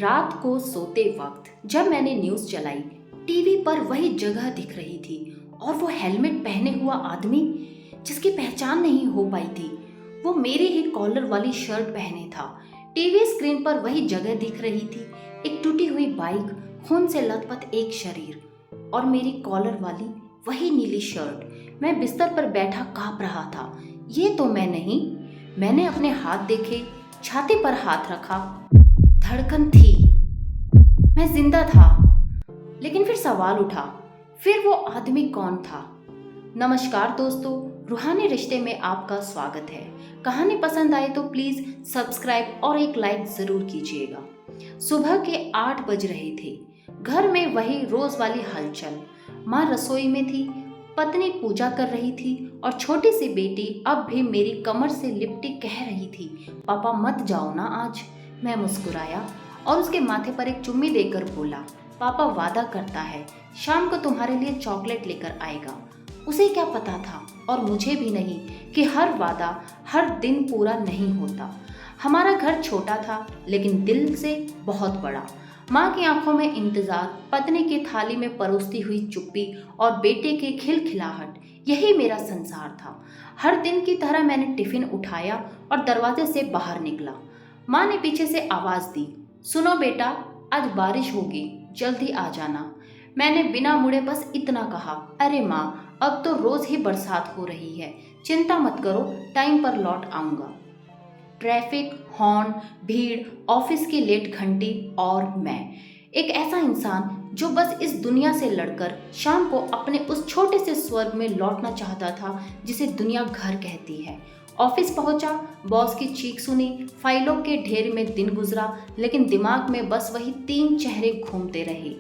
रात को सोते वक्त जब मैंने न्यूज़ चलाई, टीवी पर वही जगह दिख रही थी और वो हेलमेट पहने हुआ आदमी जिसकी पहचान नहीं हो पाई थी, वो मेरी ही कॉलर वाली शर्ट पहने था। टीवी स्क्रीन पर वही जगह दिख रही थी, एक टूटी हुई बाइक, खून से लथपथ एक शरीर और मेरी कॉलर वाली वही नीली शर्ट। मैं बिस्तर पर बैठा कांप रहा था। ये तो मैं नहीं। मैंने अपने हाथ देखे, छाती पर हाथ रखा, धड़कन थी, मैं जिंदा था। लेकिन फिर सवाल उठा, फिर वो आदमी कौन था? नमस्कार दोस्तों, रूहानी रिश्ते में आपका स्वागत है। कहानी पसंद आए तो प्लीज सब्सक्राइब और एक लाइक जरूर कीजिएगा। सुबह के 8 बज रहे थे। घर में वही रोज वाली हलचल। माँ रसोई में थी, पत्नी पूजा कर रही थी और छोटी सी बेटी अब भी मेरी कमर से लिपटी कह रही थी, पापा मत जाओ ना आज। मैं मुस्कुराया और उसके माथे पर एक चुम्मी देकर बोला, पापा वादा करता है शाम को तुम्हारे लिए चॉकलेट लेकर आएगा। उसे क्या पता था और मुझे भी नहीं कि हर वादा हर दिन पूरा नहीं होता। हमारा घर छोटा था लेकिन दिल से बहुत बड़ा। माँ की आंखों में इंतजार, पत्नी की थाली में परोसती हुई चुप्पी और बेटे की खिलखिलाहट, यही मेरा संसार था। हर दिन की तरह मैंने टिफिन उठाया और दरवाजे से बाहर निकला। माँ ने पीछे से आवाज दी, सुनो बेटा, आज बारिश होगी, जल्दी आ जाना। मैंने बिना मुड़े बस इतना कहा, अरे माँ, अब तो रोज ही बरसात हो रही है, चिंता मत करो, टाइम पर लौट आऊंगा। ट्रैफिक, हॉर्न, भीड़, ऑफिस की लेट घंटी और मैं, एक ऐसा इंसान जो बस इस दुनिया से लड़कर शाम को अपने उस छोटे से स्वर्ग में लौटना चाहता था जिसे दुनिया घर कहती है। ऑफिस पहुंचा, बॉस की चीख सुनी, फाइलों के ढेर में दिन गुजरा, लेकिन दिमाग में बस वही 3 चेहरे घूमते रहे।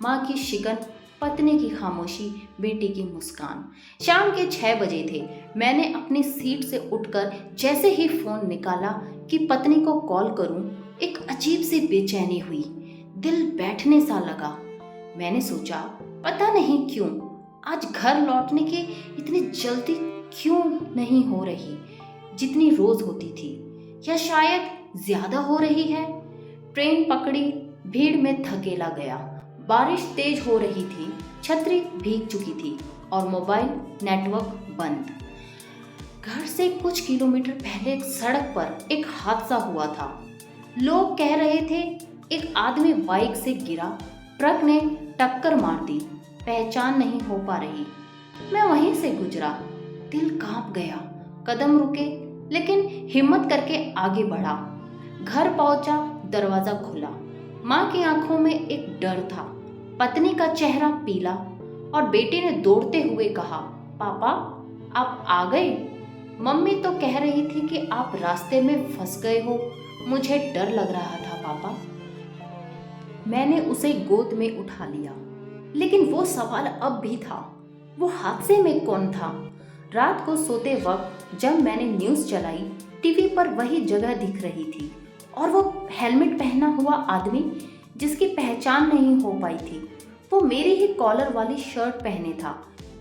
माँ की शिकन, पत्नी की खामोशी, बेटी की मुस्कान। शाम के 6 बजे थे। मैंने अपनी सीट से उठकर जैसे ही फोन निकाला कि पत्नी को कॉल करूं, एक अजीब सी बेचैनी हुई, दिल बैठने सा लगा। मैंने सोचा, पता नहीं क्यों आज घर लौटने की इतनी जल्दी क्यों नहीं हो रही जितनी रोज होती थी, या शायद ज्यादा हो रही है। ट्रेन पकड़ी, भीड़ में धकेला गया। बारिश तेज हो रही थी, छतरी भीग चुकी थी और मोबाइल नेटवर्क बंद। घर से कुछ किलोमीटर पहले सड़क पर एक हादसा हुआ था। लोग कह रहे थे एक आदमी बाइक से गिरा, ट्रक ने टक्कर मार दी, पहचान नहीं हो पा रही। मैं वहीं से गुजरा, दिल कांप गया, कदम रुके लेकिन हिम्मत करके आगे बढ़ा। घर पहुंचा, दरवाजा खुला। माँ की आंखों में एक डर था, पत्नी का चेहरा पीला और बेटे ने दौड़ते हुए कहा, पापा आप आ गए। मम्मी तो कह रही थी कि आप रास्ते में फंस गए हो, मुझे डर लग रहा था पापा। मैंने उसे गोद में उठा लिया, लेकिन वो सवाल अब भी था, वो हादसे में कौन था? रात को सोते वक्त जब मैंने न्यूज़ चलाई, टीवी पर वही जगह दिख रही थी और वो हेलमेट पहना हुआ आदमी जिसकी पहचान नहीं हो पाई थी, वो मेरी ही कॉलर वाली शर्ट पहने था।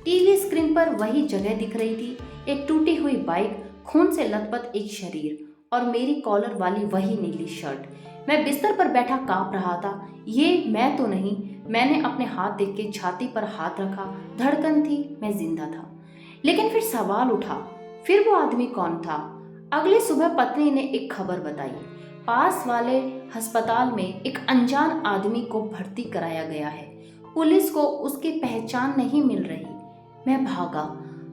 टीवी स्क्रीन पर वही जगह दिख रही थी, एक टूटी हुई बाइक, खून से लथपथ एक शरीर और मेरी कॉलर वाली वही नीली शर्ट। मैं बिस्तर पर बैठा कांप रहा था। ये मैं तो नहीं। मैंने अपने हाथ देख के छाती पर हाथ रखा, धड़कन थी, मैं जिंदा था। लेकिन फिर सवाल उठा, फिर वो आदमी कौन था? अगली सुबह पत्नी ने एक खबर बताई, पास वाले अस्पताल में एक अनजान आदमी को भर्ती कराया गया है। पुलिस को उसकी पहचान नहीं मिल रही। मैं भागा,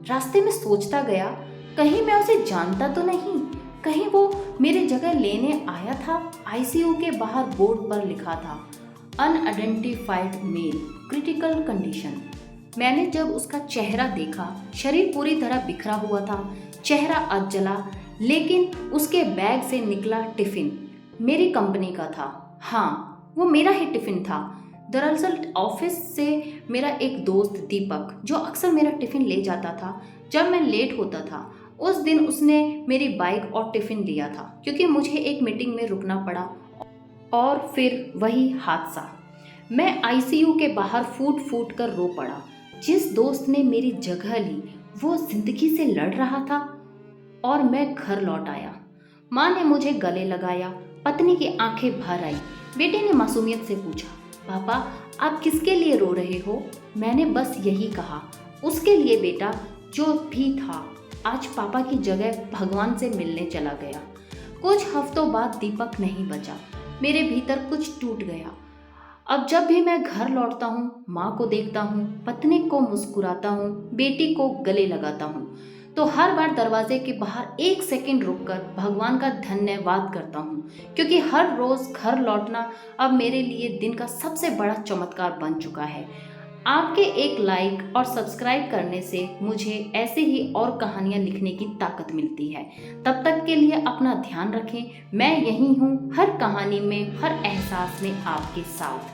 रास्ते में सोचता गया, कहीं मैं उसे जानता तो नहीं, कहीं वो मेरी जगह लेने आया था। आईसीयू के बाहर बोर्ड पर लिखा था, अनआइडेंटिफाइड मेल, क्रिटिकल कंडीशन। मैंने जब उसका चेहरा देखा, शरीर पूरी तरह बिखरा हुआ था, चेहरा अधजला, लेकिन उसके बैग से निकला टिफिन मेरी कंपनी का था। हाँ, वो मेरा ही टिफिन था। दरअसल ऑफिस से मेरा एक दोस्त दीपक, जो अक्सर मेरा टिफिन ले जाता था जब मैं लेट होता था, उस दिन उसने मेरी बाइक और टिफिन लिया था क्योंकि मुझे एक मीटिंग में रुकना पड़ा। और फिर वही हादसा। मैं आईसीयू के बाहर फूट फूट कर रो पड़ा। जिस दोस्त ने मेरी जगह ली वो जिंदगी से लड़ रहा था और मैं घर लौट आया। माँ ने मुझे गले लगाया, पत्नी की आंखें भर आई। बेटे ने मासूमियत से पूछा, पापा आप किसके लिए रो रहे हो? मैंने बस यही कहा, उसके लिए बेटा, जो भी था आज पापा की जगह भगवान से मिलने चला गया। कुछ हफ्तों बाद दीपक नहीं बचा। मेरे भीतर कुछ टूट गया। अब जब भी मैं घर लौटता हूँ, माँ को देखता हूँ, पत्नी को मुस्कुराता हूँ, बेटी को गले लगाता हूँ, तो हर बार दरवाजे के बाहर एक सेकंड रुककर भगवान का धन्यवाद करता हूँ, क्योंकि हर रोज घर लौटना अब मेरे लिए दिन का सबसे बड़ा चमत्कार बन चुका है। आपके एक लाइक और सब्सक्राइब करने से मुझे ऐसे ही और कहानियाँ लिखने की ताकत मिलती है। तब तक के लिए अपना ध्यान रखें। मैं यहीं हूँ, हर कहानी में, हर एहसास में आपके साथ।